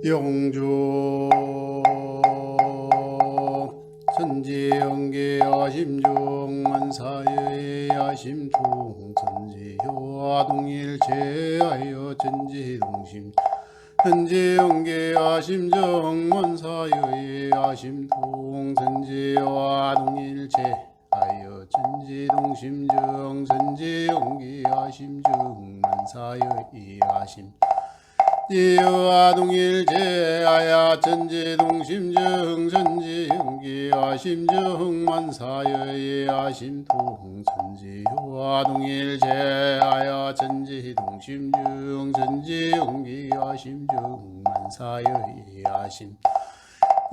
영주 선지영계 아심중 만사의 아심중 선지효 동일체하여 전지동심 선지영계 아심정 만사의 아심통 선지와 동일체하여 전지동심정 선지영계 아심중 만사의 아심 이와 동일제하야 전지동심정 전지영기 아심정 만사여의 아심통 전지와 동일제하야 전지동심정 전지영기 아심정 만사여의 아심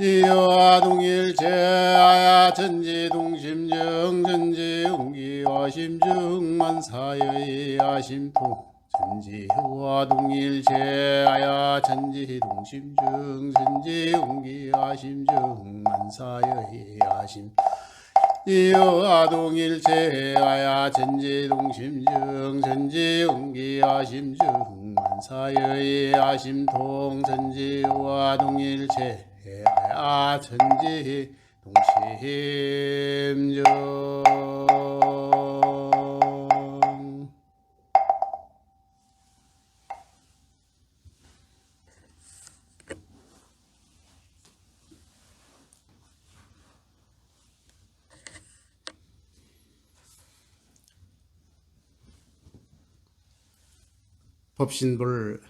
이와 동일제하야 전지동심정 전지영기 아심정 만사여의 아심통 전지효와 동일제하야 전지동심정 전지용기 아심정 만사여의 아심 이와 동일제하야 전지동심정 전지용기 아심정 만사여의 아심통 전지와 동일제하야 전지동심정 법신불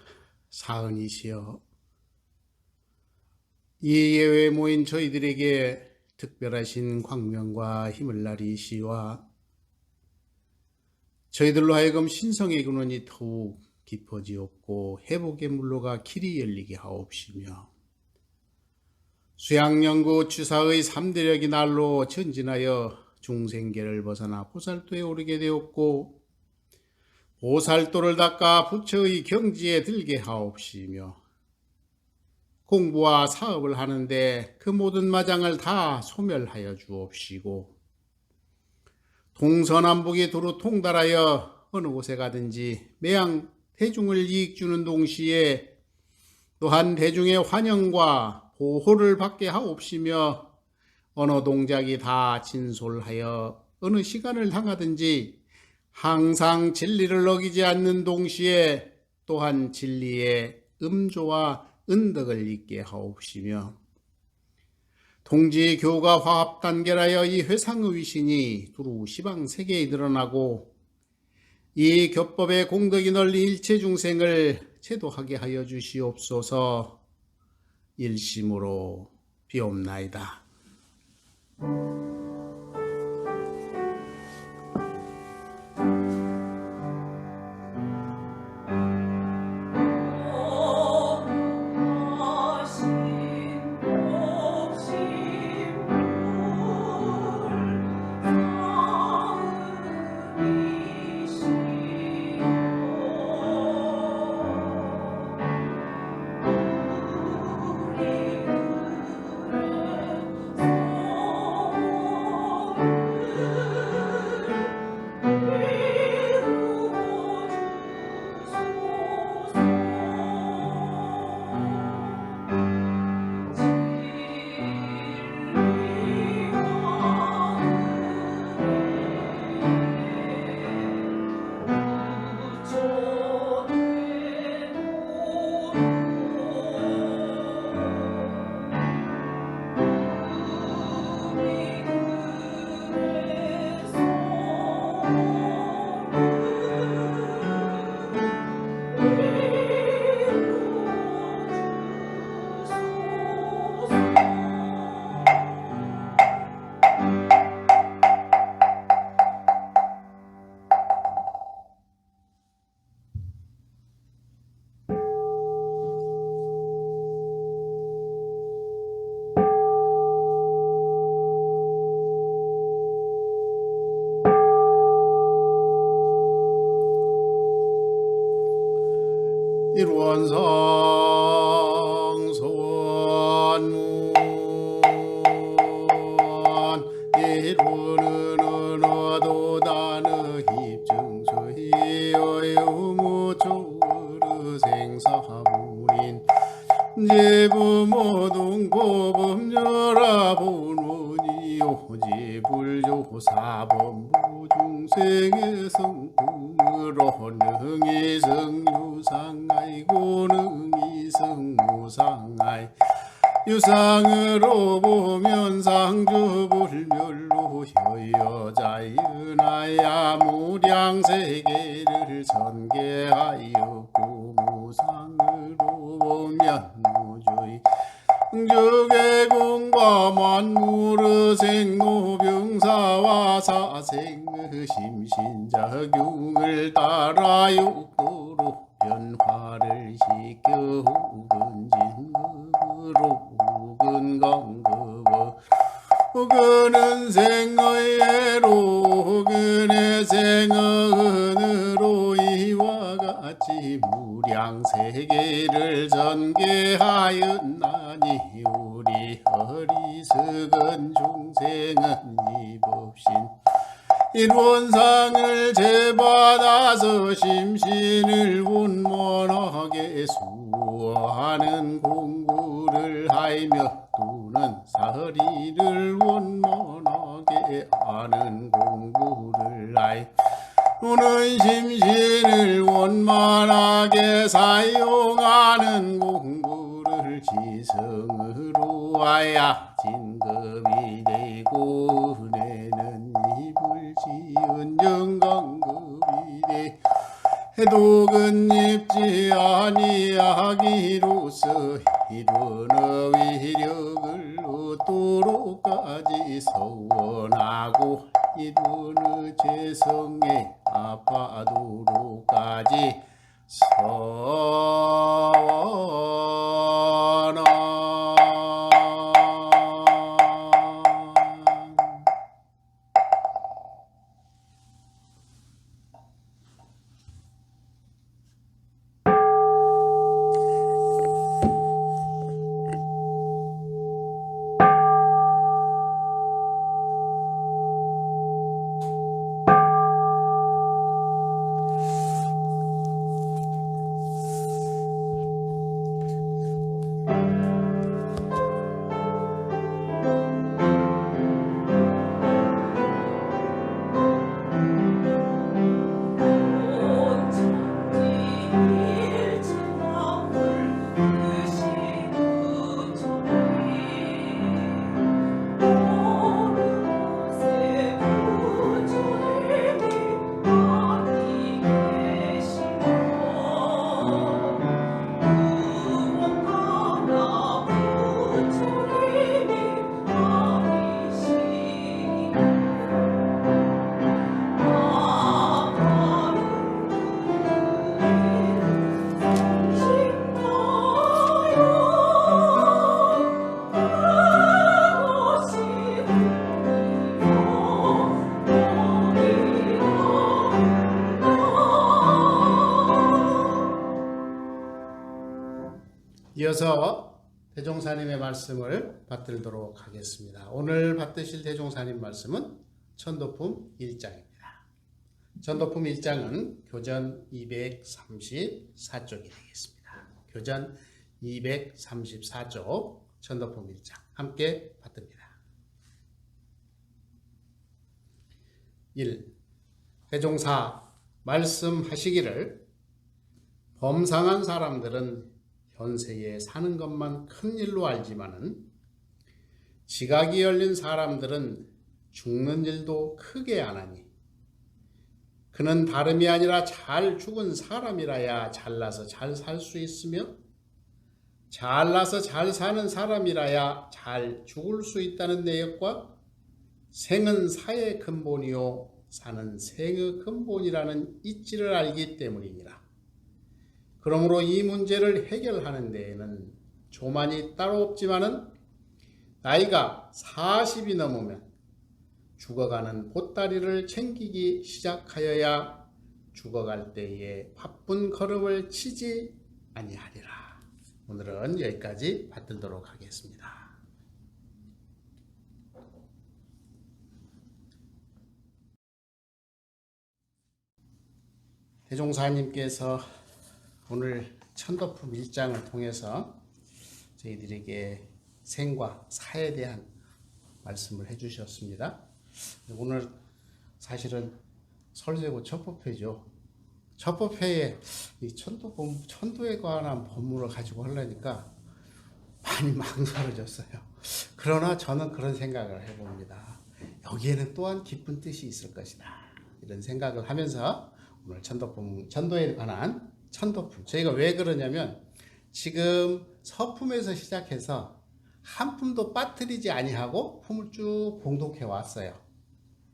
사은이시여, 이 예외에 모인 저희들에게 특별하신 광명과 힘을 나리시와 저희들로 하여금 신성의 근원이 더욱 깊어지옵고 회복의 물로가 길이 열리게 하옵시며 수양연구 주사의 삼대력이 날로 전진하여 중생계를 벗어나 보살도에 오르게 되었고 보살도를 닦아 부처의 경지에 들게 하옵시며 공부와 사업을 하는데 그 모든 마장을 다 소멸하여 주옵시고 동서남북이 두루 통달하여 어느 곳에 가든지 매양 대중을 이익 주는 동시에 또한 대중의 환영과 보호를 받게 하옵시며 어느 동작이 다 진솔하여 어느 시간을 당하든지 항상 진리를 어기지 않는 동시에 또한 진리의 음조와 은덕을 있게 하옵시며 동지교가 화합단결하여 이 회상의 위신이 두루 시방세계에 드러나고 이 교법의 공덕이 널리 일체 중생을 제도하게 하여 주시옵소서. 일심으로 비옵나이다. 일원상 소원문 이루는 어도단의 입증서희 어유무조르 생사문인 제부모동고범여라보노니 오지불조사범부 중생의 성품으로 능이성유상하이 고능이성무상하이 유상으로 보면 상주불멸로 여여자연하야 무량세계를 전개하였고 무상으로 보면 무주의 중주계공과 만물의 생로병사와 사생의 심신작용을 따라 욕도로 변화를 시켜 혹은 진급으로 혹은 강급어 혹은 생의 해로 혹은 생의 은으로 이와 같이 무량세계를 전개하였나니 우리 어리석은 중생은 입없인 일원상을 제받아서 심신을 원만하게 수호하는 공부를 하며 또는 사리를 원만하게 하는 공부를 하여 또는 심신을 원만하게 사용하는 공부를 지성으로 하여 진급이 되고 은혜는 입을 지은 영광급이 되 해독은 입지 아니하기로서 이루는 위력을 얻도록까지 서원하고 이루는 재성에 아파도록까지 이어서 대종사님의 말씀을 받들도록 하겠습니다. 오늘 받드실 대종사님 말씀은 천도품 1장입니다. 천도품 1장은 교전 234쪽이 되겠습니다. 교전 234쪽 천도품 1장 함께 받듭니다. 1. 대종사 말씀하시기를 범상한 사람들은 현세에 사는 것만 큰 일로 알지만은 지각이 열린 사람들은 죽는 일도 크게 안하니 그는 다름이 아니라 잘 죽은 사람이라야 잘나서 잘 살 수 있으며 잘나서 잘 사는 사람이라야 잘 죽을 수 있다는 내역과 생은 사의 근본이요 사는 생의 근본이라는 이치를 알기 때문이니라. 그러므로 이 문제를 해결하는 데에는 조만이 따로 없지만은 나이가 40이 넘으면 죽어가는 보따리를 챙기기 시작하여야 죽어갈 때에 바쁜 걸음을 치지 아니하리라. 오늘은 여기까지 받들도록 하겠습니다. 대종사님께서 오늘 천도품 1장을 통해서 저희들에게 생과 사에 대한 말씀을 해주셨습니다. 오늘 사실은 설세고 첫법회죠. 첫법회에 이 천도에 관한 법문을 가지고 하려니까 많이 망설여졌어요. 그러나 저는 그런 생각을 해봅니다. 여기에는 또한 깊은 뜻이 있을 것이다. 이런 생각을 하면서 오늘 천도에 관한 천도품. 저희가 왜 그러냐면 지금 서품에서 시작해서 한 품도 빠뜨리지 아니하고 품을 쭉 봉독해 왔어요.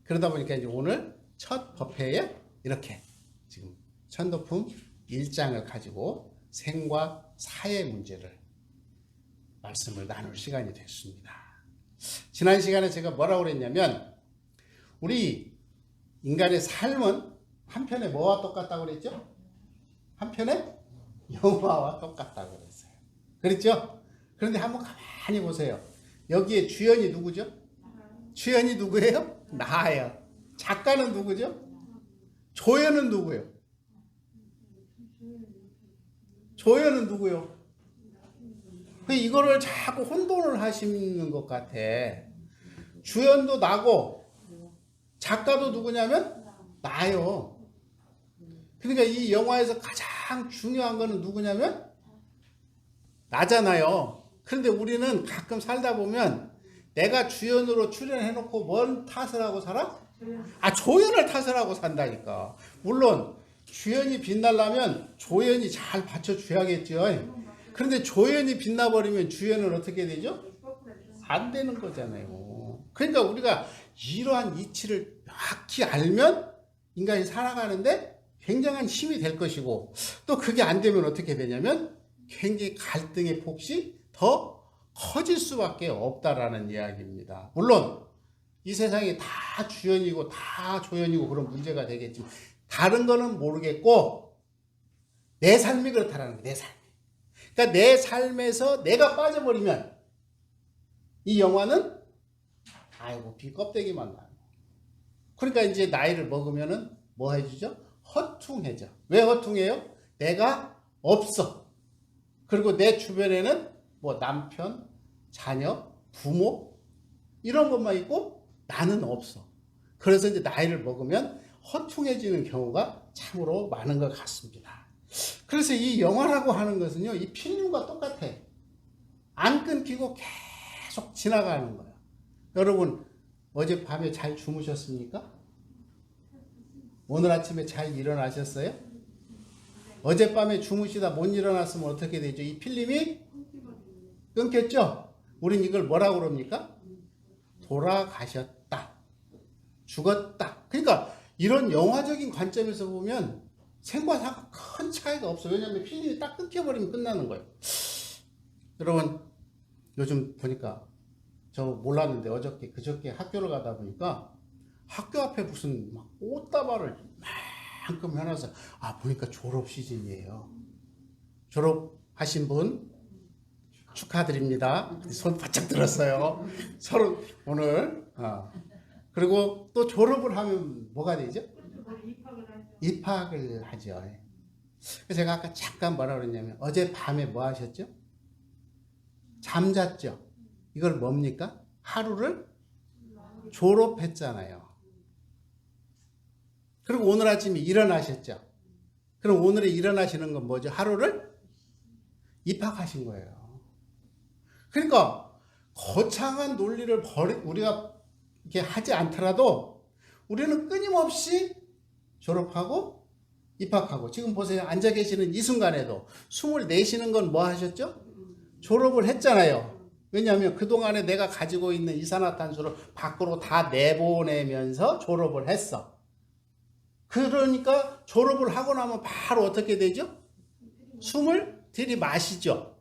그러다 보니까 이제 오늘 첫 법회에 이렇게 지금 천도품 1장을 가지고 생과 사의 문제를 말씀을 나눌 시간이 됐습니다. 지난 시간에 제가 뭐라고 그랬냐면 우리 인간의 삶은 한편에 뭐와 똑같다고 그랬죠? 한편에 영화와 똑같다고 그랬어요. 그랬죠? 그런데 한번 가만히 보세요. 여기에 주연이 누구죠? 주연이 누구예요? 나예요. 작가는 누구죠? 조연은 누구예요? 조연은 누구요? 이거를 자꾸 혼돈을 하시는 것 같아. 주연도 나고 작가도 누구냐면 나요. 그러니까 이 영화에서 가장 중요한 거는 누구냐면 나잖아요. 그런데 우리는 가끔 살다 보면 내가 주연으로 출연해놓고 뭔 탓을 하고 살아? 조연을 탓을 하고 산다니까. 물론 주연이 빛나려면 조연이 잘 받쳐줘야겠죠. 그런데 조연이 빛나버리면 주연은 어떻게 되죠? 안 되는 거잖아요. 그러니까 우리가 이러한 이치를 명확히 알면 인간이 살아가는데 굉장한 힘이 될 것이고, 또 그게 안 되면 어떻게 되냐면 굉장히 갈등의 폭이 더 커질 수밖에 없다라는 이야기입니다. 물론 이 세상이 다 주연이고 다 조연이고 그런 문제가 되겠지만 다른 거는 모르겠고 내 삶이 그렇다라는 거예요. 내 삶이. 그러니까 내 삶에서 내가 빠져버리면 이 영화는 비 껍데기만 나요. 그러니까 이제 나이를 먹으면은 뭐 해주죠? 허퉁해져. 왜 허퉁해요? 내가 없어. 그리고 내 주변에는 뭐 남편, 자녀, 부모 이런 것만 있고 나는 없어. 그래서 이제 나이를 먹으면 허퉁해지는 경우가 참으로 많은 것 같습니다. 그래서 이 영화라고 하는 것은요, 이 필름과 똑같아. 안 끊기고 계속 지나가는 거야. 여러분, 어젯밤에 잘 주무셨습니까? 오늘 아침에 잘 일어나셨어요? 어젯밤에 주무시다 못 일어났으면 어떻게 되죠? 이 필름이 끊겼죠? 우린 이걸 뭐라고 그럽니까? 돌아가셨다. 죽었다. 그러니까 이런 영화적인 관점에서 보면 생과 사가 큰 차이가 없어요. 왜냐하면 필름이 딱 끊겨버리면 끝나는 거예요. 여러분, 요즘 보니까 저 몰랐는데 그저께 학교를 가다 보니까 학교 앞에 무슨 막 꽃다발을 만큼 해놔서 보니까 졸업 시즌이에요. 졸업하신 분 축하드립니다. 손 바짝 들었어요. 서로 오늘. 그리고 또 졸업을 하면 뭐가 되죠? 입학을 하죠. 그래서 제가 아까 잠깐 뭐라 그랬냐면 어젯밤에 뭐 하셨죠? 잠잤죠. 이걸 뭡니까? 하루를 졸업했잖아요. 그리고 오늘 아침에 일어나셨죠. 그럼 오늘에 일어나시는 건 뭐죠? 하루를 입학하신 거예요. 그러니까 거창한 논리를 우리가 이렇게 하지 않더라도 우리는 끊임없이 졸업하고 입학하고, 지금 보세요. 앉아 계시는 이 순간에도 숨을 내쉬는 건 뭐 하셨죠? 졸업을 했잖아요. 왜냐하면 그동안에 내가 가지고 있는 이산화탄소를 밖으로 다 내보내면서 졸업을 했어. 그러니까 졸업을 하고 나면 바로 어떻게 되죠? 숨을 들이마시죠.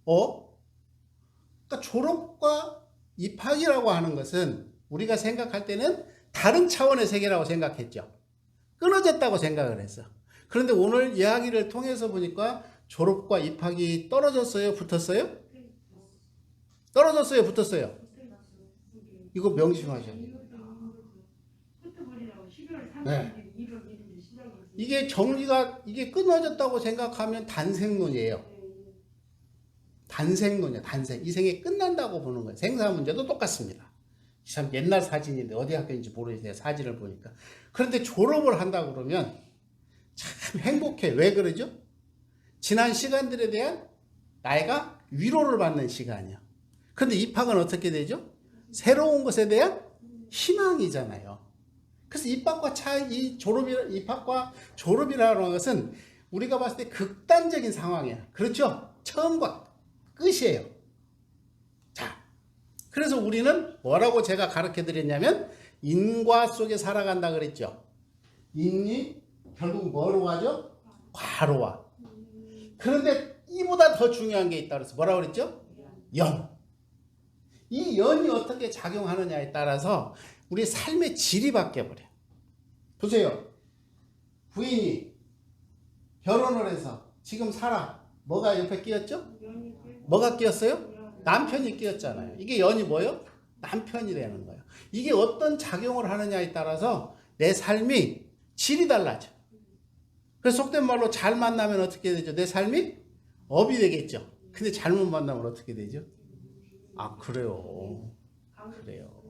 그러니까 졸업과 입학이라고 하는 것은 우리가 생각할 때는 다른 차원의 세계라고 생각했죠. 끊어졌다고 생각을 했어. 그런데 오늘 이야기를 통해서 보니까 졸업과 입학이 떨어졌어요? 붙었어요? 떨어졌어요? 붙었어요? 이거 명심하셔야 돼요. 네. 이게 끊어졌다고 생각하면 단생론이에요. 단생론이야, 단생. 이 생에 끝난다고 보는 거예요. 생사 문제도 똑같습니다. 참 옛날 사진인데 어디 학교인지 모르겠어요. 사진을 보니까. 그런데 졸업을 한다 그러면 참 행복해. 왜 그러죠? 지난 시간들에 대한 나이가 위로를 받는 시간이야. 그런데 입학은 어떻게 되죠? 새로운 것에 대한 희망이잖아요. 그래서 입학과 입학과 졸업이라는 것은 우리가 봤을 때 극단적인 상황이야. 그렇죠? 처음과 끝이에요. 자, 그래서 우리는 뭐라고 제가 가르쳐 드렸냐면 인과 속에 살아간다 그랬죠. 인이 결국 뭐로 가죠? 과로 와. 그런데 이보다 더 중요한 게 있다 그래서 뭐라고 그랬죠? 연. 이 연이 어떻게 작용하느냐에 따라서 우리 삶의 질이 바뀌어버려요. 보세요. 부인이 결혼을 해서 지금 살아. 뭐가 옆에 끼었죠? 뭐가 끼었어요? 남편이 끼었잖아요. 이게 연이 뭐예요? 남편이 되는 거예요. 이게 어떤 작용을 하느냐에 따라서 내 삶이 질이 달라져. 그래서 속된 말로 잘 만나면 어떻게 되죠? 내 삶이 업이 되겠죠. 근데 잘못 만나면 어떻게 되죠? 아, 그래요. 그래요.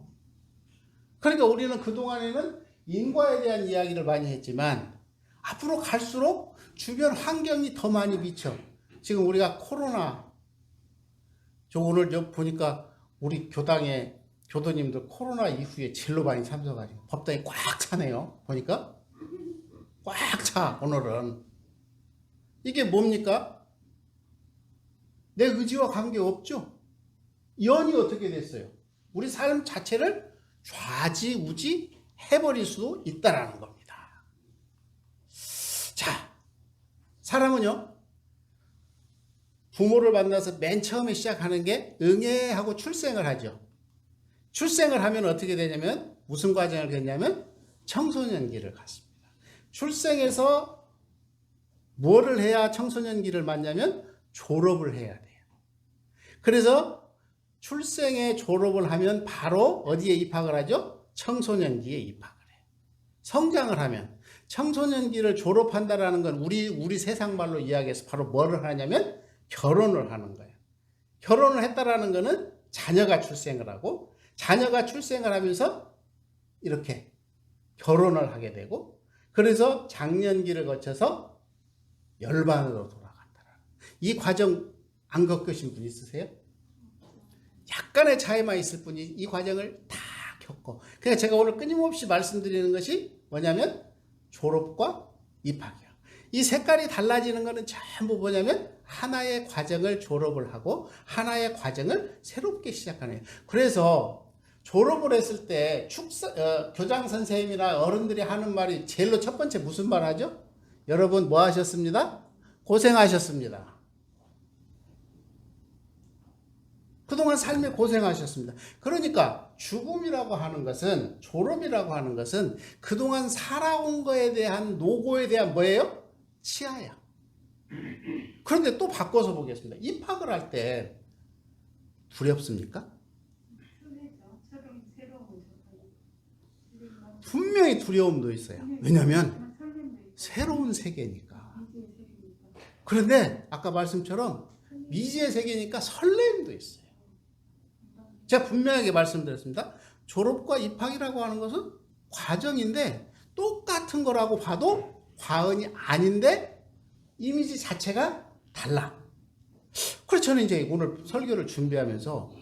그러니까 우리는 그동안에는 인과에 대한 이야기를 많이 했지만 앞으로 갈수록 주변 환경이 더 많이 미쳐. 지금 우리가 코로나, 저 오늘 보니까 우리 교당의 교도님들 코로나 이후에 제일로 많이 참석하죠. 법당이 꽉 차네요. 보니까 꽉 차. 오늘은 이게 뭡니까? 내 의지와 관계없죠. 연이 어떻게 됐어요? 우리 삶 자체를 좌지우지 해버릴 수도 있다라는 겁니다. 자, 사람은요, 부모를 만나서 맨 처음에 시작하는 게 응애하고 출생을 하죠. 출생을 하면 어떻게 되냐면, 무슨 과정을 갖냐면, 청소년기를 갖습니다. 출생해서 뭐를 해야 청소년기를 맞냐면, 졸업을 해야 돼요. 그래서 출생에 졸업을 하면 바로 어디에 입학을 하죠? 청소년기에 입학을 해요. 성장을 하면 청소년기를 졸업한다라는 건 우리 세상 말로 이야기해서 바로 뭐를 하냐면 결혼을 하는 거예요. 결혼을 했다라는 거는 자녀가 출생을 하고 자녀가 출생을 하면서 이렇게 결혼을 하게 되고 그래서 장년기를 거쳐서 열반으로 돌아간다라는 이 과정 안 겪으신 분 있으세요? 약간의 차이만 있을 뿐이 이 과정을 다 겪고 그러니까 제가 오늘 끊임없이 말씀드리는 것이 뭐냐면 졸업과 입학이에요. 이 색깔이 달라지는 것은 전부 뭐냐면 하나의 과정을 졸업을 하고 하나의 과정을 새롭게 시작하는 거예요. 그래서 졸업을 했을 때 교장 선생님이나 어른들이 하는 말이 제일로 첫 번째 무슨 말 하죠? 여러분 뭐 하셨습니다? 고생하셨습니다. 그동안 삶에 고생하셨습니다. 그러니까 죽음이라고 하는 것은 졸업이라고 하는 것은 그동안 살아온 거에 대한 노고에 대한 뭐예요? 치하야. 그런데 또 바꿔서 보겠습니다. 입학을 할 때 두렵습니까? 분명히 두려움도 있어요. 왜냐하면 새로운 세계니까. 그런데 아까 말씀처럼 미지의 세계니까 설렘도 있어요. 제가 분명하게 말씀드렸습니다. 졸업과 입학이라고 하는 것은 과정인데 똑같은 거라고 봐도 과언이 아닌데 이미지 자체가 달라. 그래서 저는 이제 오늘 설교를 준비하면서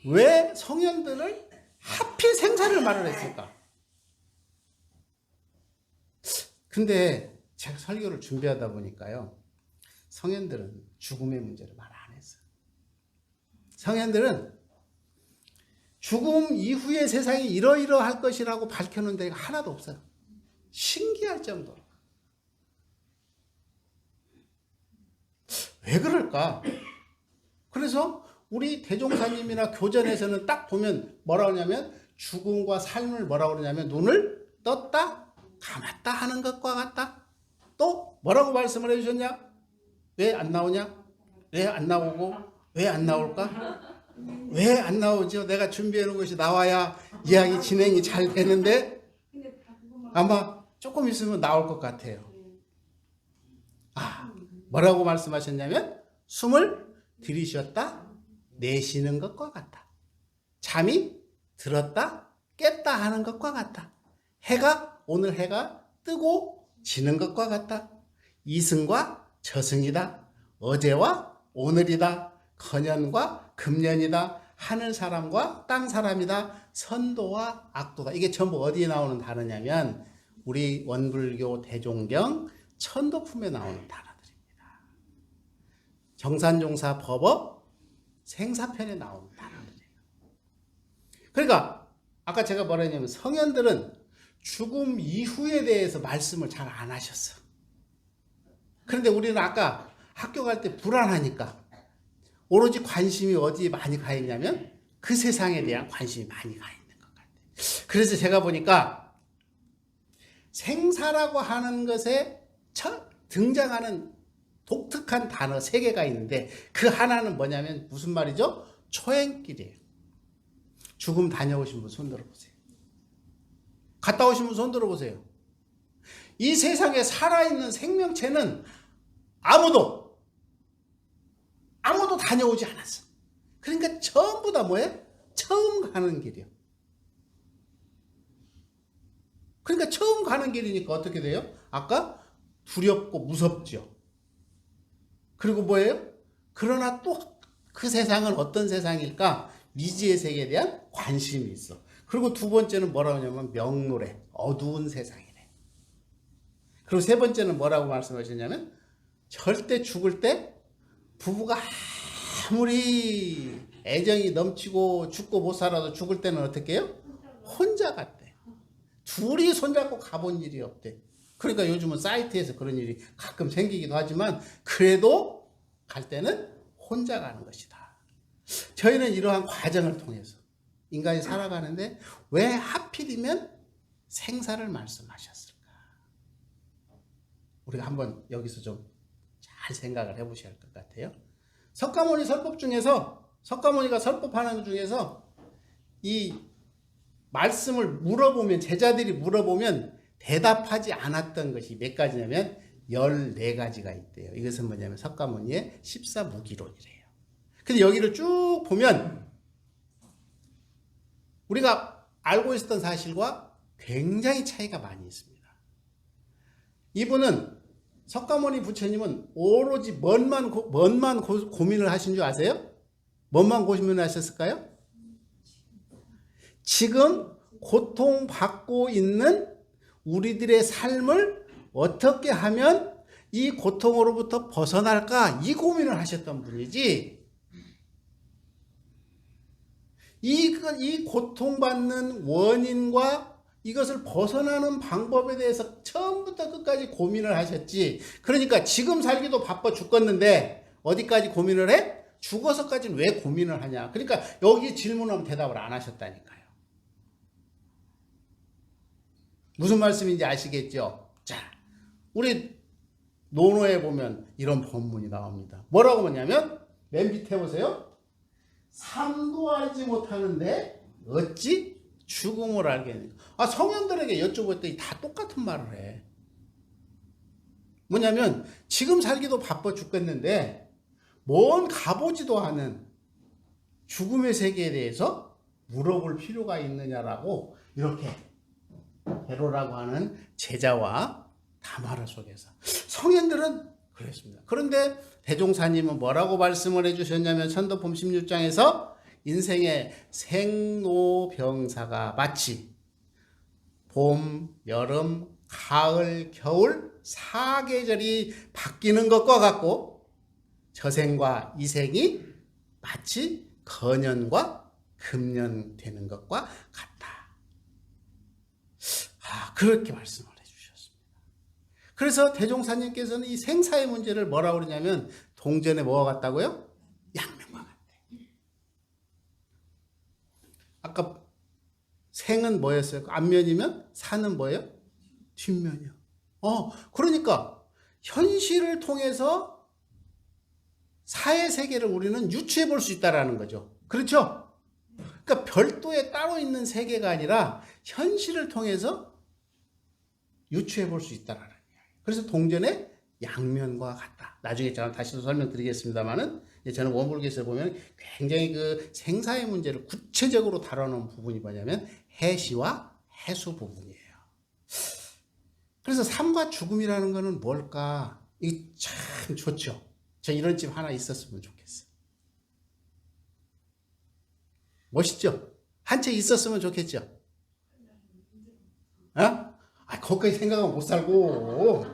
왜 성현들을 하필 생사를 말을 했을까? 근데 제가 설교를 준비하다 보니까요. 성현들은 죽음의 문제를 말 안 했어요. 성현들은 죽음 이후의 세상이 이러이러할 것이라고 밝혀놓은 데가 하나도 없어요. 신기할 정도로. 왜 그럴까? 그래서 우리 대종사님이나 교전에서는 딱 보면 뭐라고 하냐면 죽음과 삶을 뭐라고 그러냐면 눈을 떴다 감았다 하는 것과 같다. 또 뭐라고 말씀을 해주셨냐? 왜 안 나오냐? 왜 안 나오고 왜 안 나올까? 왜 안 나오죠? 내가 준비해놓은 것이 나와야 이야기 진행이 잘 되는데 아마 조금 있으면 나올 것 같아요. 뭐라고 말씀하셨냐면 숨을 들이쉬었다 내쉬는 것과 같다. 잠이 들었다 깼다 하는 것과 같다. 오늘 해가 뜨고 지는 것과 같다. 이승과 저승이다. 어제와 오늘이다. 건년과 금년이다. 하늘 사람과 땅 사람이다. 선도와 악도다. 이게 전부 어디에 나오는 단어냐면 우리 원불교 대종경 천도품에 나오는 단어들입니다. 정산종사 법업 생사편에 나오는 단어들이에요. 그러니까 아까 제가 뭐라 했냐면 성현들은 죽음 이후에 대해서 말씀을 잘 안 하셨어. 그런데 우리는 아까 학교 갈 때 불안하니까 오로지 관심이 어디에 많이 가 있냐면 그 세상에 대한 관심이 많이 가 있는 것 같아요. 그래서 제가 보니까 생사라고 하는 것에 등장하는 독특한 단어 3개가 있는데 그 하나는 뭐냐면 무슨 말이죠? 초행길이에요. 죽음 다녀오신 분 손 들어보세요. 갔다 오신 분 손 들어보세요. 이 세상에 살아있는 생명체는 아무도 다녀오지 않았어. 그러니까 전부 다 뭐예요? 처음 가는 길이요. 그러니까 처음 가는 길이니까 어떻게 돼요? 아까 두렵고 무섭죠. 그리고 뭐예요? 그러나 또 그 세상은 어떤 세상일까? 미지의 세계에 대한 관심이 있어. 그리고 두 번째는 뭐라고 하냐면 명노래, 어두운 세상이래. 그리고 세 번째는 뭐라고 말씀하셨냐면 절대 죽을 때 부부가 아무리 애정이 넘치고 죽고 못 살아도 죽을 때는 어떻게 해요? 혼자 갔대. 둘이 손잡고 가본 일이 없대. 그러니까 요즘은 사이트에서 그런 일이 가끔 생기기도 하지만 그래도 갈 때는 혼자 가는 것이다. 저희는 이러한 과정을 통해서 인간이 살아가는데 왜 하필이면 생사를 말씀하셨을까? 우리가 한번 여기서 좀 잘 생각을 해보셔야 할 것 같아요. 석가모니 설법 중에서 석가모니가 설법하는 것 중에서 이 말씀을 물어보면 제자들이 물어보면 대답하지 않았던 것이 몇 가지냐면 14가지가 있대요. 이것은 뭐냐면 석가모니의 14무기론이래요. 근데 여기를 쭉 보면 우리가 알고 있었던 사실과 굉장히 차이가 많이 있습니다. 이분은 석가모니 부처님은 오로지 뭔만 고민을 하신 줄 아세요? 뭔만 고민을 하셨을까요? 지금 고통받고 있는 우리들의 삶을 어떻게 하면 이 고통으로부터 벗어날까? 이 고민을 하셨던 분이지. 이 고통받는 원인과 이것을 벗어나는 방법에 대해서 처음부터 끝까지 고민을 하셨지. 그러니까 지금 살기도 바빠 죽겠는데 어디까지 고민을 해? 죽어서까지는 왜 고민을 하냐. 그러니까 여기 질문하면 대답을 안 하셨다니까요. 무슨 말씀인지 아시겠죠? 자, 우리 논어에 보면 이런 본문이 나옵니다. 뭐라고 하냐면 맨 밑에 보세요. 삶도 알지 못하는데 어찌 죽음을 알겠는가. 성현들에게 여쭤봤더니 다 똑같은 말을 해. 뭐냐면 지금 살기도 바빠 죽겠는데 뭔 가보지도 않은 죽음의 세계에 대해서 물어볼 필요가 있느냐라고 이렇게 베로라고 하는 제자와 담화를 속에서 성현들은 그랬습니다. 그런데 대종사님은 뭐라고 말씀을 해주셨냐면 천도품 16장에서 인생의 생로병사가 마치 봄, 여름, 가을, 겨울 4계절이 바뀌는 것과 같고 저생과 이생이 마치 건년과 금년 되는 것과 같다. 그렇게 말씀을 해주셨습니다. 그래서 대종사님께서는 이 생사의 문제를 뭐라고 그러냐면 동전에 뭐가 같다고요? 양면과 같대. 아까 생은 뭐였어요? 앞면이면 사는 뭐예요? 뒷면이요. 그러니까 현실을 통해서 사회세계를 우리는 유추해 볼 수 있다는 거죠. 그렇죠? 그러니까 별도의 따로 있는 세계가 아니라 현실을 통해서 유추해 볼 수 있다는 이야기예요. 그래서 동전에 양면과 같다. 나중에 제가 다시 또 설명드리겠습니다만은 저는 원불교에서 보면 굉장히 그 생사의 문제를 구체적으로 다뤄놓은 부분이 뭐냐면 해시와 해수 부분이에요. 그래서 삶과 죽음이라는 거는 뭘까? 이게 참 좋죠. 저 이런 집 하나 있었으면 좋겠어요. 멋있죠? 한 채 있었으면 좋겠죠? 어? 거기까지 생각하면 못 살고,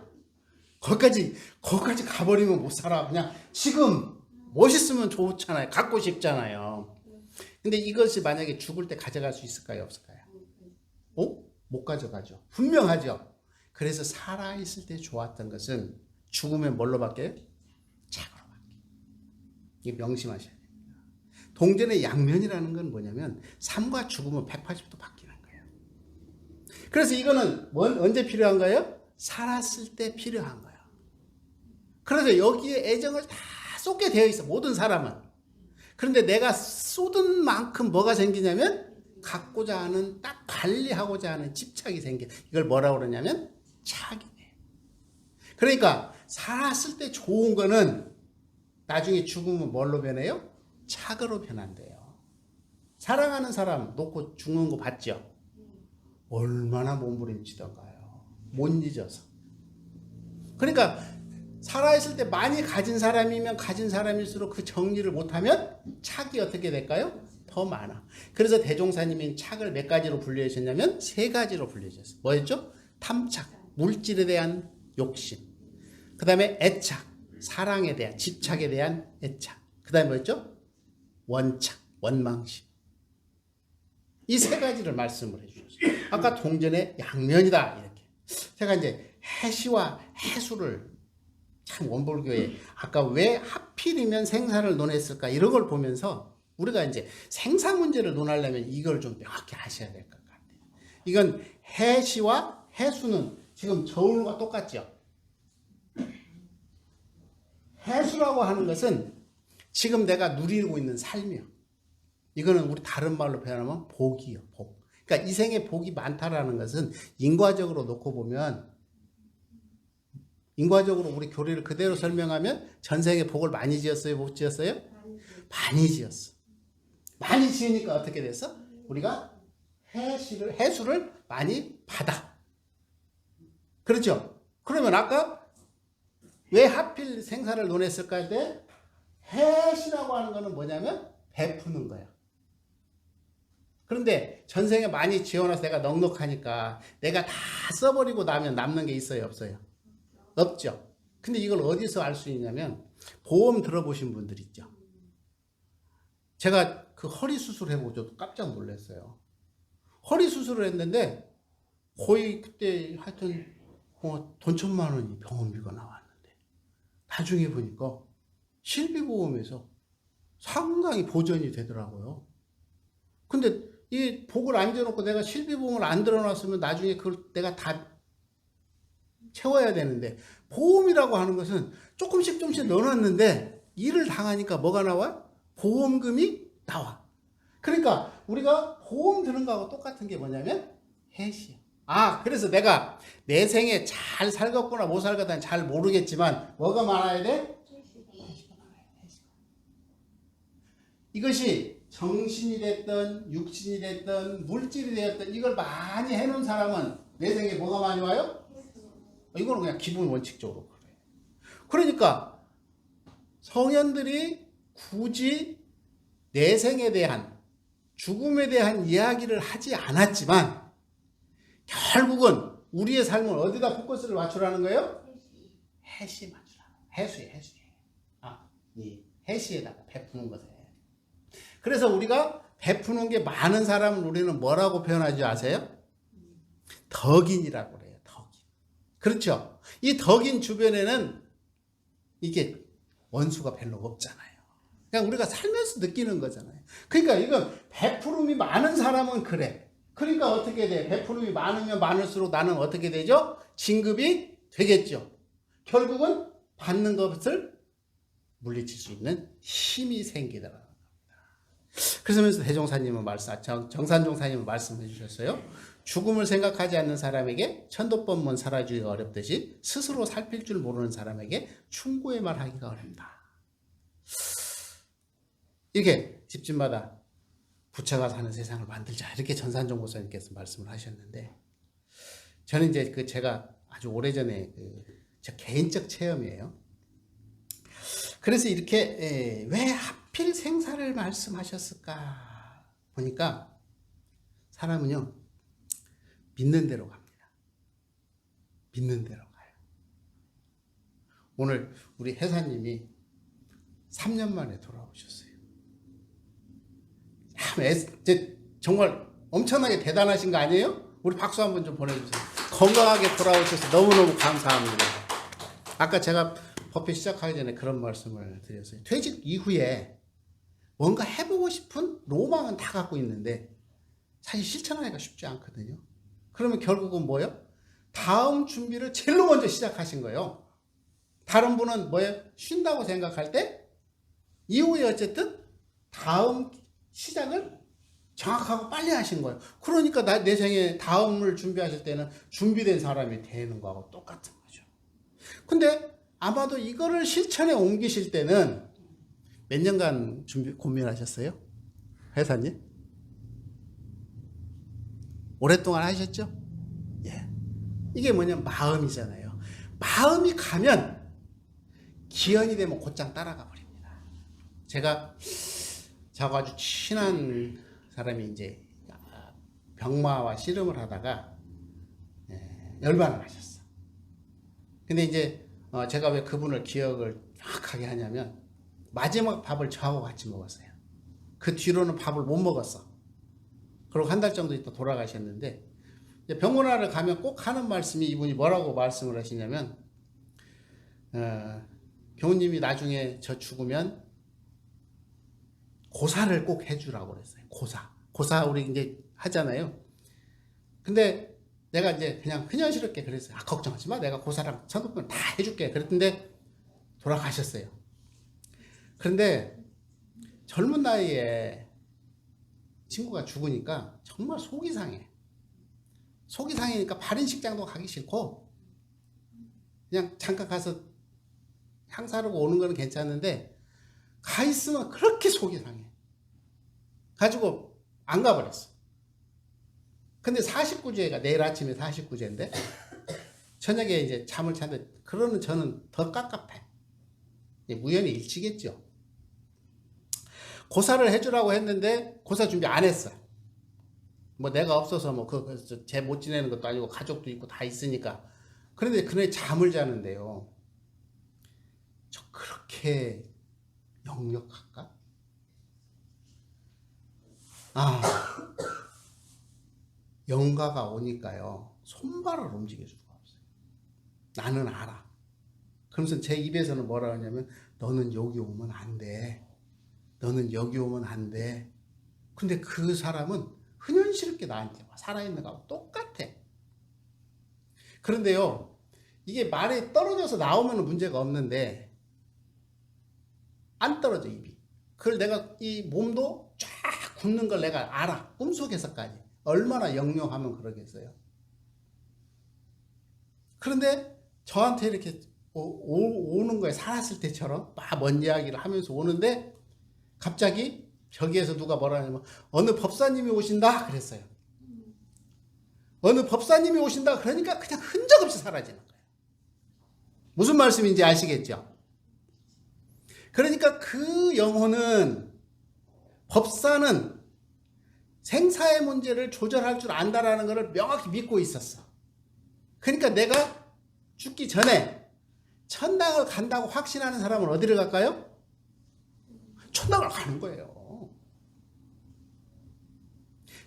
거기까지 가버리면 못 살아. 그냥 지금 멋있으면 좋잖아요. 갖고 싶잖아요. 근데 이것이 만약에 죽을 때 가져갈 수 있을까요? 없을까요? 못 가져가죠. 분명하죠. 그래서 살아있을 때 좋았던 것은 죽으면 뭘로 바뀌어요? 착으로 바뀌어요. 이게 명심하셔야 됩니다. 동전의 양면이라는 건 뭐냐면 삶과 죽음은 180도 바뀌는 거예요. 그래서 이거는 언제 필요한 거예요? 살았을 때 필요한 거예요. 그래서 여기에 애정을 다 쏟게 되어 있어. 모든 사람은. 그런데 내가 쏟은 만큼 뭐가 생기냐면 갖고자 하는, 딱 관리하고자 하는 집착이 생겨. 이걸 뭐라고 그러냐면 착이네. 그러니까 살았을 때 좋은 거는 나중에 죽으면 뭘로 변해요? 착으로 변한대요. 사랑하는 사람 놓고 죽는 거 봤죠? 얼마나 몸부림치던가요. 못 잊어서. 그러니까 살아있을 때 많이 가진 사람이면 가진 사람일수록 그 정리를 못하면 착이 어떻게 될까요? 더 많아. 그래서 대종사님이 착을 몇 가지로 분류하셨냐면 3가지로 분류하셨어요. 뭐였죠? 탐착, 물질에 대한 욕심. 그 다음에 애착, 사랑에 대한, 집착에 대한 애착. 그 다음에 뭐였죠? 원착, 원망심. 이 3가지를 말씀을 해주셨어요. 아까 동전의 양면이다 이렇게. 제가 이제 해시와 해수를 참 원불교에 아까 왜 하필이면 생사를 논했을까 이런 걸 보면서 우리가 이제 생사 문제를 논하려면 이걸 좀 명확히 아셔야 될 것 같아요. 이건 해시와 해수는 지금 저울과 똑같죠. 해수라고 하는 것은 지금 내가 누리고 있는 삶이요. 이거는 우리 다른 말로 표현하면 복이요, 복. 그러니까 이 생에 복이 많다라는 것은 인과적으로 놓고 보면, 인과적으로 우리 교리를 그대로 설명하면 전생에 복을 많이 지었어요, 못 지었어요? 많이 지었어. 많이 지으니까 어떻게 됐어? 우리가 해수를 많이 받아. 그렇죠? 그러면 아까 왜 하필 생사를 논했을까 할 때 해시라고 하는 거는 뭐냐면 베푸는 거야. 그런데 전생에 많이 지어놔서 내가 넉넉하니까 내가 다 써버리고 나면 남는 게 있어요, 없어요? 없죠. 근데 이걸 어디서 알 수 있냐면 보험 들어보신 분들 있죠. 제가 그 허리 수술 해보고 깜짝 놀랐어요. 허리 수술을 했는데 거의 그때 하여튼 돈 1,000만 원이 병원비가 나왔는데 나중에 보니까 실비보험에서 상당히 보전이 되더라고요. 근데 이 복을 안 지어놓고 내가 실비보험을 안 들어놨으면 나중에 그걸 내가 다 채워야 되는데, 보험이라고 하는 것은 조금씩 넣어놨는데 일을 당하니까 뭐가 나와? 보험금이 나와. 그러니까 우리가 보험 드는 거하고 똑같은 게 뭐냐면 해시야. 그래서 내가 내 생에 잘 살겠구나 못 살겠다는 잘 모르겠지만 뭐가 많아야 돼? 이것이 정신이 됐든 육신이 됐든 물질이 되었든 이걸 많이 해놓은 사람은 내 생에 뭐가 많이 와요? 이거는 그냥 기본 원칙적으로 그래. 그러니까 성현들이 굳이 내생에 대한, 죽음에 대한 이야기를 하지 않았지만 결국은 우리의 삶을 어디다 포커스를 맞추라는 거예요? 해시 맞추라. 해수에. 이 해시에다가 베푸는 것에. 그래서 우리가 베푸는 게 많은 사람을 우리는 뭐라고 표현하지 아세요? 덕인이라고 그래요. 덕인. 그렇죠? 이 덕인 주변에는 이게 원수가 별로 없잖아요. 그냥 우리가 살면서 느끼는 거잖아요. 그러니까 이건 베푸름이 많은 사람은 그래. 그러니까 어떻게 돼? 베푸름이 많으면 많을수록 나는 어떻게 되죠? 진급이 되겠죠. 결국은 받는 것을 물리칠 수 있는 힘이 생기더라고요. 그래서 대종사님은 정산종사님은 말씀해 주셨어요. 죽음을 생각하지 않는 사람에게 천도법문 살아주기가 어렵듯이 스스로 살필 줄 모르는 사람에게 충고의 말 하기가 어렵다. 이렇게 집집마다 부처가 사는 세상을 만들자, 이렇게 전산정보사님께서 말씀을 하셨는데, 저는 이제 제가 아주 오래전에 제 개인적 체험이에요. 그래서 이렇게 왜 하필 생사를 말씀하셨을까 보니까 사람은요, 믿는 대로 갑니다. 믿는 대로 가요. 오늘 우리 회사님이 3년 만에 돌아오셨어요. 정말 엄청나게 대단하신 거 아니에요? 우리 박수 한번 좀 보내주세요. 건강하게 돌아오셔서 너무너무 감사합니다. 아까 제가 법회 시작하기 전에 그런 말씀을 드렸어요. 퇴직 이후에 뭔가 해보고 싶은 로망은 다 갖고 있는데 사실 실천하기가 쉽지 않거든요. 그러면 결국은 뭐예요? 다음 준비를 제일 먼저 시작하신 거예요. 다른 분은 뭐예요? 쉰다고 생각할 때 이후에 어쨌든 다음 시작을 정확하고 빨리 하신 거예요. 그러니까 내 생에 다음을 준비하실 때는 준비된 사람이 되는 거하고 똑같은 거죠. 근데 아마도 이거를 실천에 옮기실 때는 몇 년간 고민하셨어요? 회사님? 오랫동안 하셨죠? 예. 이게 뭐냐면 마음이잖아요. 마음이 가면 기현이 되면 곧장 따라가 버립니다. 제가 저하고 아주 친한 사람이 이제 병마와 씨름을 하다가 열반을 하셨어. 근데 이제 제가 왜 그분을 기억을 정확하게 하냐면 마지막 밥을 저하고 같이 먹었어요. 그 뒤로는 밥을 못 먹었어. 그리고 한 달 정도 있다 돌아가셨는데, 병문안을 가면 꼭 하는 말씀이, 이분이 뭐라고 말씀을 하시냐면, 교우님이 나중에 저 죽으면 고사를 꼭 해주라고 그랬어요. 고사 우리 이제 하잖아요. 근데 내가 이제 그냥 흔연스럽게 그랬어요. 걱정하지 마, 내가 고사랑 천도권 다 해줄게. 그랬는데 돌아가셨어요. 그런데 젊은 나이에 친구가 죽으니까 정말 속이 상해. 속이 상해니까 바른 식장도 가기 싫고 그냥 잠깐 가서 향사르고 오는 거는 괜찮은데 가 있으면 그렇게 속이 상해. 가지고 안 가버렸어. 근데 49제가 내일 아침에 49제인데 저녁에 이제 잠을 잤는데, 그러는 저는 더 깝깝해. 우연히 일치겠죠. 고사를 해주라고 했는데 고사 준비 안 했어. 뭐 내가 없어서 뭐 쟤 못 지내는 것도 아니고 가족도 있고 다 있으니까. 그런데 그날 잠을 자는데요, 저 그렇게 역력할까? 영가가 오니까요, 손발을 움직일 수가 없어요. 나는 알아. 그러면서 제 입에서는 뭐라 하냐면, 너는 여기 오면 안 돼. 너는 여기 오면 안 돼. 근데 그 사람은 흔연스럽게 나한테 살아있는 거하고 똑같아. 그런데요, 이게 말이 떨어져서 나오면 문제가 없는데 안 떨어져, 입이. 그걸 내가 이 몸도 쫙 굳는 걸 내가 알아. 꿈속에서까지. 얼마나 역력하면 그러겠어요. 그런데 저한테 이렇게 오는 거에 살았을 때처럼 막 먼 이야기를 하면서 오는데, 갑자기 저기에서 누가 뭐라 하냐면 어느 법사님이 오신다 그랬어요. 어느 법사님이 오신다 그러니까 그냥 흔적 없이 사라지는 거예요. 무슨 말씀인지 아시겠죠? 그러니까 그 영혼은, 법사는 생사의 문제를 조절할 줄 안다라는 것을 명확히 믿고 있었어. 그러니까 내가 죽기 전에 천당을 간다고 확신하는 사람은 어디를 갈까요? 천당을 가는 거예요.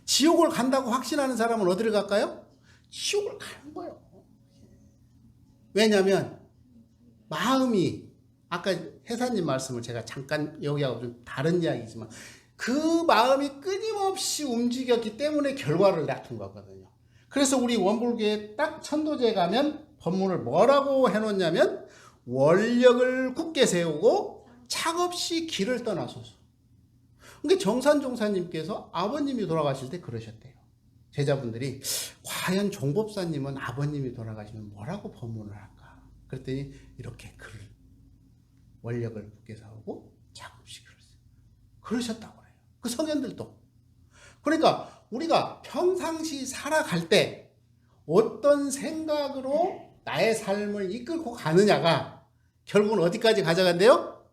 지옥을 간다고 확신하는 사람은 어디를 갈까요? 지옥을 가는 거예요. 왜냐하면 마음이, 아까 회사님 말씀을 제가 잠깐 여기하고 좀 다른 이야기지만, 그 마음이 끊임없이 움직였기 때문에 결과를 낳은 거거든요. 그래서 우리 원불교에 딱 천도제 가면 법문을 뭐라고 해놓냐면, 원력을 굳게 세우고 착없이 길을 떠나소서. 그러니까 정산종사님께서 아버님이 돌아가실 때 그러셨대요. 제자분들이 과연 종법사님은 아버님이 돌아가시면 뭐라고 법문을 할까? 그랬더니 이렇게 글을 원력을 굳게 사오고 작업식 그러셨다고 해요. 그 성현들도. 그러니까 우리가 평상시 살아갈 때 어떤 생각으로 나의 삶을 이끌고 가느냐가 결국은 어디까지 가져간대요?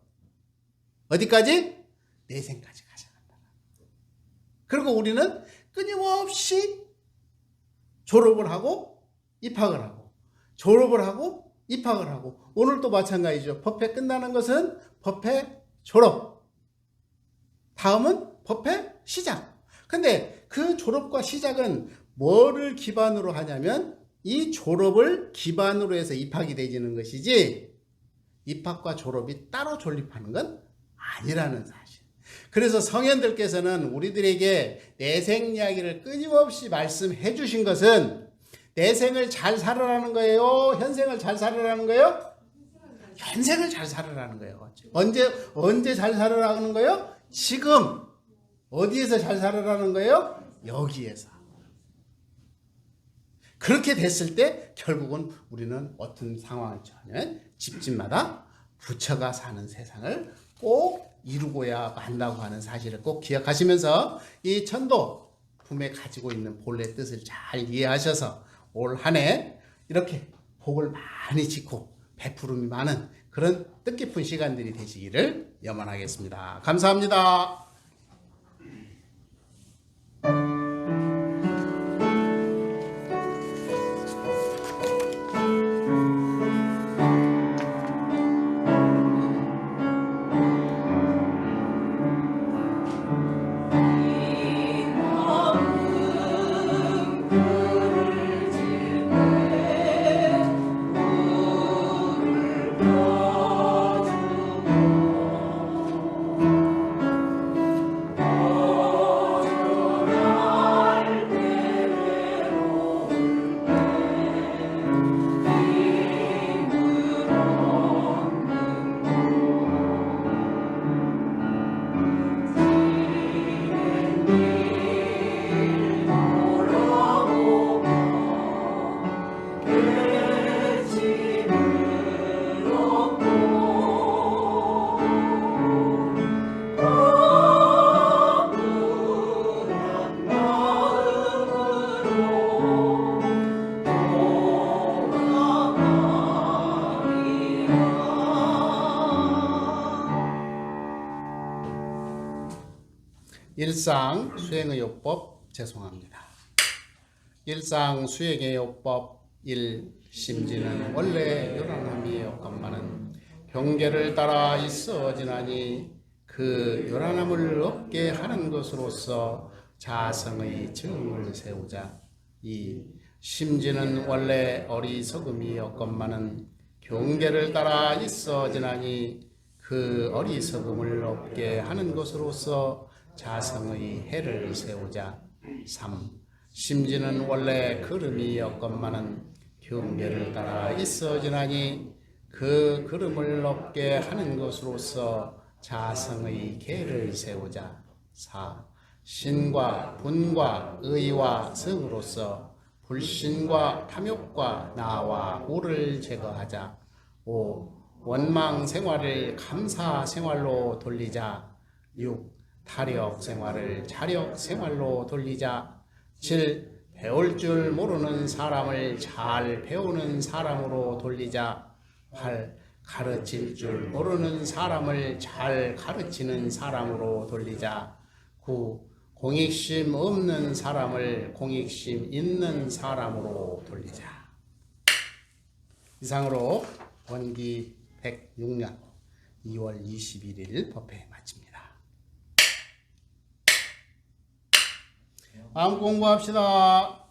어디까지? 내생까지 가져간다. 그리고 우리는 끊임없이 졸업을 하고 입학을 하고 졸업을 하고 입학을 하고 오늘도 마찬가지죠. 법회 끝나는 것은 법회 졸업. 다음은 법회 시작. 근데 그 졸업과 시작은 뭐를 기반으로 하냐면 이 졸업을 기반으로 해서 입학이 되지는 것이지 입학과 졸업이 따로 존립하는 건 아니라는 사실. 그래서 성현들께서는 우리들에게 내생 이야기를 끊임없이 말씀해 주신 것은 내생을 잘 살아라는 거예요? 현생을 잘 살아라는 거예요? 현생을 잘 살아라는 거예요. 언제 잘 살아라는 거예요? 지금. 어디에서 잘 살아라는 거예요? 여기에서. 그렇게 됐을 때 결국은 우리는 어떤 상황을 처하면 집집마다 부처가 사는 세상을 꼭 이루고야 만다고 하는 사실을 꼭 기억하시면서 이 천도 품에 가지고 있는 본래 뜻을 잘 이해하셔서 올 한 해 이렇게 복을 많이 짓고 베푸름이 많은 그런 뜻깊은 시간들이 되시기를 염원하겠습니다. 감사합니다. 일상 수행의요법 죄송합니다. 일상 수행의요법 1. 심지는 원래 요란함이 없건만은 경계를 따라 있어지나니 그 요란함을 없게 하는 것으로서 자성의 증을 세우자. 2. 심지는 원래 어리석음이 없건만은 경계를 따라 있어지나니 그 어리석음을 없게 하는 것으로서 자성의 해를 세우자. 3. 심지는 원래 걸음이 없건만은 경계를 따라 있어지나니 그 걸음을 없게 하는 것으로서 자성의 계를 세우자. 4. 신과 분과 의와 성으로서 불신과 탐욕과 나와 오를 제거하자. 5. 원망 생활을 감사 생활로 돌리자. 6. 타력 생활을 자력 생활로 돌리자. 7. 배울 줄 모르는 사람을 잘 배우는 사람으로 돌리자. 8. 가르칠 줄 모르는 사람을 잘 가르치는 사람으로 돌리자. 9. 공익심 없는 사람을 공익심 있는 사람으로 돌리자. 이상으로 원기 106년 2월 21일 법회 마칩니다. 마음 공부합시다.